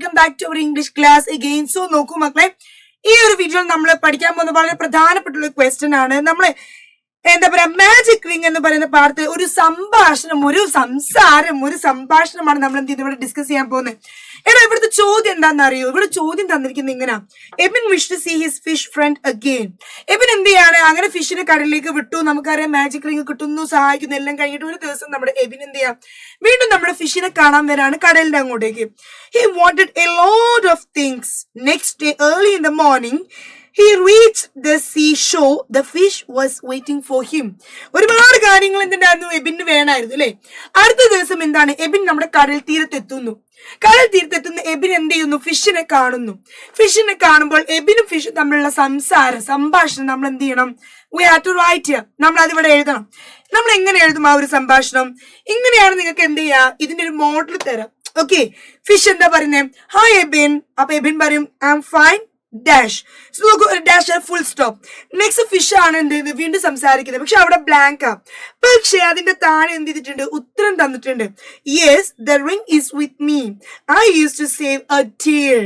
Welcome back to our English class again. So നോക്കൂ മക്കളെ, ഈ ഒരു വീഡിയോയിൽ നമ്മൾ പഠിക്കാൻ പോകുന്ന വളരെ പ്രധാനപ്പെട്ട ക്വസ്റ്റ്യൻ ആണ്. നമ്മള് എന്താ പറയാ, മാജിക് റിംഗ് എന്ന് പറയുന്ന പാഠത്തിൽ ഒരു സംഭാഷണം, ഒരു സംഭാഷണമാണ് നമ്മൾ എന്ത് ഇവിടെ ഡിസ്കസ് ചെയ്യാൻ പോകുന്നത്. ഏടാ ഇവിടുത്തെ ചോദ്യം എന്താണെന്ന് അറിയോ? ഇവിടെ ചോദ്യം തന്നിരിക്കുന്നത് ഇങ്ങനെ: Ebin wish to see his fish friend again. Ebin എന്ത് ചെയ്യാണ്? അങ്ങനെ ഫിഷിനെ കടലിലേക്ക് വിട്ടു. നമുക്കറിയാം മാജിക് റിംഗ് കിട്ടുന്നു, സഹായിക്കുന്നു, എല്ലാം കഴിഞ്ഞിട്ട് ഒരു ദിവസം നമ്മുടെ എബിൻ എന്ത് ചെയ്യാം, വീണ്ടും നമ്മുടെ ഫിഷിനെ കാണാൻ വരാണ് കടലിന്റെ അങ്ങോട്ടേക്ക്. He wanted a lot of things. Next day early in the morning he reached the seashore. The fish was waiting for him. ഒരുപാട് കാര്യങ്ങൾ എന്തുണ്ടായിരുന്നു, എബിന് വേണമായിരുന്നു അല്ലെ. അടുത്ത ദിവസം എന്താണ്, എബിൻ നമ്മുടെ കടൽ തീരത്തെത്തുന്നു. എബിൻ എന്ത് ചെയ്യുന്നു, ഫിഷിനെ കാണുന്നു. ഫിഷിനെ കാണുമ്പോൾ എബിനും ഫിഷും തമ്മിലുള്ള സംഭാഷണം നമ്മൾ എന്ത് ചെയ്യണം, we have to write here. നമ്മൾ അതിവിടെ എഴുതണം. നമ്മൾ എങ്ങനെ എഴുതും ആ ഒരു സംഭാഷണം? ഇങ്ങനെയാണ്. നിങ്ങൾക്ക് എന്ത് ചെയ്യാ, ഇതിന്റെ ഒരു മോഡൽ തരാം. ഓക്കെ, ഫിഷ് എന്താ പറയുന്നത്, ഹായ് എബിൻ. അപ്പൊ എബിൻ പറയും I am fine dash. Dash full stop. Next fish ആണ് എന്ത് ചെയ്യുന്നത്, വീണ്ടും സംസാരിക്കുന്നത്. പക്ഷെ അവിടെ ബ്ലാങ്കാ. പക്ഷെ അതിന്റെ താഴെ എന്ത് ചെയ്തിട്ടുണ്ട്, ഉത്തരം തന്നിട്ടുണ്ട്. Yes the ring is with me. I use to save a deer.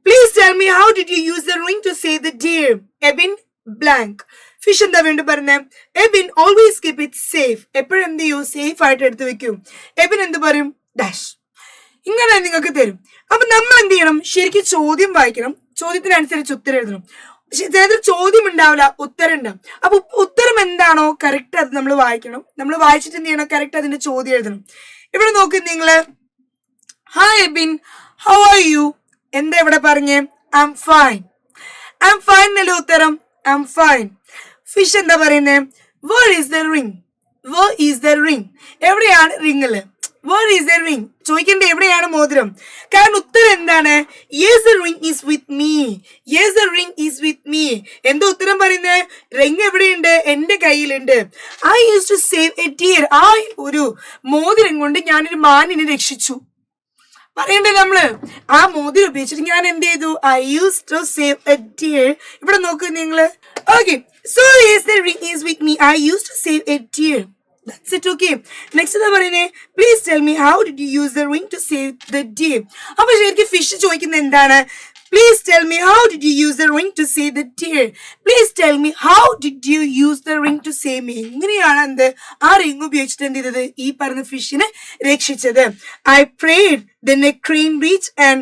Please tell me how did you use the ring to save the deer. Ebin blank. Fish എന്താ വീണ്ടും പറഞ്ഞത്, Ebin always keep it safe. എപ്പോഴും എന്ത് ചെയ്യൂ, safe ആയിട്ട് എടുത്തു വെക്കും. എബിൻ എന്ത് പറയും, ഡാഷ്. ഇങ്ങനെ നിങ്ങൾക്ക് തരും. അപ്പൊ നമ്മൾ എന്ത് ചെയ്യണം, ശരിക്കും ചോദ്യം വായിക്കണം. ചോദ്യത്തിനനുസരിച്ച് ഉത്തരം എഴുതണം. ചിലതിൽ ചോദ്യം ഉണ്ടാവില്ല, ഉത്തരം ഉണ്ടാവും. അപ്പൊ ഉത്തരം എന്താണോ കറക്റ്റ് അത് നമ്മൾ വായിക്കണം. നമ്മൾ വായിച്ചിട്ട് എന്ത് ചെയ്യണം, കറക്റ്റ് അതിന്റെ ചോദ്യം എഴുതണം. ഇവിടെ നോക്ക് നിങ്ങള്, hi Ebin how are you. എന്താ ഇവിടെ പറഞ്ഞേ, I am fine. I am fine എന്നല്ലേ ഉത്തരം, ഐ ആം ഫൈൻ. ഫിഷ് എന്താ പറയുന്നത്, where is the ring. Where is the ring. എവിടെയാണ് ring? Where is the ring? ചോദിക്കണ്ടേ എവിടെയാണ് മോതിരം? കാരണം ഉത്തരം എന്താണ്, yes the ring is with me. Yes the ring is with me. എന്താ ഉത്തരം പറയുന്നത്, റിംഗ് എവിടെയുണ്ട്, എന്റെ കയ്യിലുണ്ട്. I used to save a deer. ആ ഒരു മോതിരം കൊണ്ട് ഞാനൊരു മാനിനെ രക്ഷിച്ചു. പറയണ്ടേ നമ്മള്, ആ മോതിരം ഉപയോഗിച്ചിട്ട് ഞാൻ എന്ത് ചെയ്തു, I used to save a deer. ഇവിടെ നോക്കൂ നിങ്ങള്. Okay, so yes the ring is with me. I used to save a deer. That's it. Okay, next എന്താ പറയുന്നത്, please tell me how did you use the ring to save the deer. അപ്പൊ ശരിക്കും fish ചോദിക്കുന്നത് എന്താണ്, please tell me how did you use the ring to save the deer. Please tell me how did you use the ring to save me. എങ്ങനെയാണ് എന്ത് ആ ring ഉപയോഗിച്ചിട്ട് എന്ത് ചെയ്തത്, ഈ പറഞ്ഞ ഫിഷിനെ രക്ഷിച്ചത്. I prayed then a crane reached and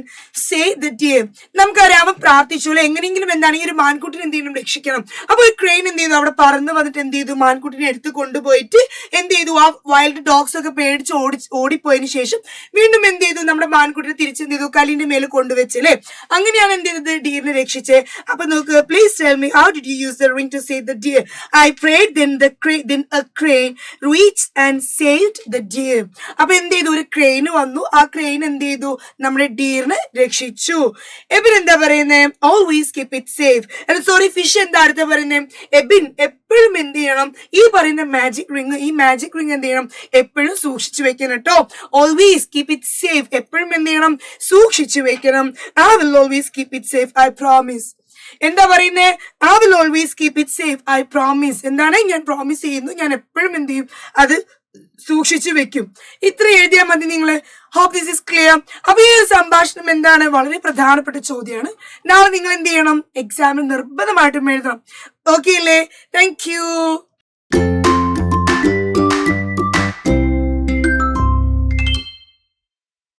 saved the deer. നമുക്കറിയാം അവൻ പ്രാർത്ഥിച്ചു അല്ലെ, എങ്ങനെയെങ്കിലും എന്താണ് ഈ ഒരു മാൻകുട്ടിനെ എന്ത് ചെയ്യണം, രക്ഷിക്കണം. അപ്പൊ ഒരു ക്രെയിൻ എന്ത് ചെയ്യുന്നു, അവിടെ പറന്ന് വന്നിട്ട് എന്ത് ചെയ്തു, മാൻകുട്ടിനെ എടുത്ത് കൊണ്ടുപോയിട്ട് എന്ത് ചെയ്തു, ആ വൈൽഡ് ഡോഗ്സ് ഒക്കെ പേടിച്ച് ഓടിപ്പോയതിനു ശേഷം വീണ്ടും എന്ത് ചെയ്തു, നമ്മുടെ മാൻകുട്ടിനെ തിരിച്ചെന്ത് ചെയ്തു, കല്ലിന്റെ മേലെ കൊണ്ടുവച്ചല്ലേ. അങ്ങനെയാണ് എന്ത് ചെയ്തത്, ഡിയറിനെ രക്ഷിച്ചത്. അപ്പൊ നോക്ക്, please tell me how did you use the ring to save the deer. I prayed then a crane reached and saved the deer. അപ്പൊ എന്ത് ചെയ്തു, ഒരു ക്രെയിൻ വന്നു, ആ ക്രെയിൻ എന്ത് ചെയ്തു, നമ്മുടെ ഡിയറിനെ രക്ഷിച്ചു. എബിൻ എന്താ പറയുന്നത്, always keep it safe. Sorry, fish എന്താ അടുത്ത പറയുന്നത്, എബിൻ എപ്പോഴും എന്ത് ചെയ്യണം, ഈ പറയുന്ന മാജിക് റിംഗ് എന്ത് ചെയ്യണം, എപ്പോഴും സൂക്ഷിച്ചു വെക്കണം കേട്ടോ. Always keep it safe. എപ്പോഴും എന്ത് ചെയ്യണം, സൂക്ഷിച്ചു വെക്കണം. I will always keep it safe, I promise. എന്താ പറയുന്നേ, I will always keep it safe, I promise. എന്താണ്, ഞാൻ പ്രോമിസ് ചെയ്യുന്നു, ഞാൻ എപ്പോഴും എന്ത് ചെയ്യും, അത് സൂക്ഷിച്ചു വെക്കും. ഇത്ര എഴുതിയാൽ മതി നിങ്ങള്. Hope this is clear. അപ്പൊ ഈ ഒരു സംഭാഷണം എന്താണ്, വളരെ പ്രധാനപ്പെട്ട ചോദ്യമാണ്. നാളെ നിങ്ങൾ എന്ത് ചെയ്യണം, എക്സാമിൽ നിർബന്ധമായിട്ടും എഴുതണം. ഓക്കെ അല്ലേ? Thank you.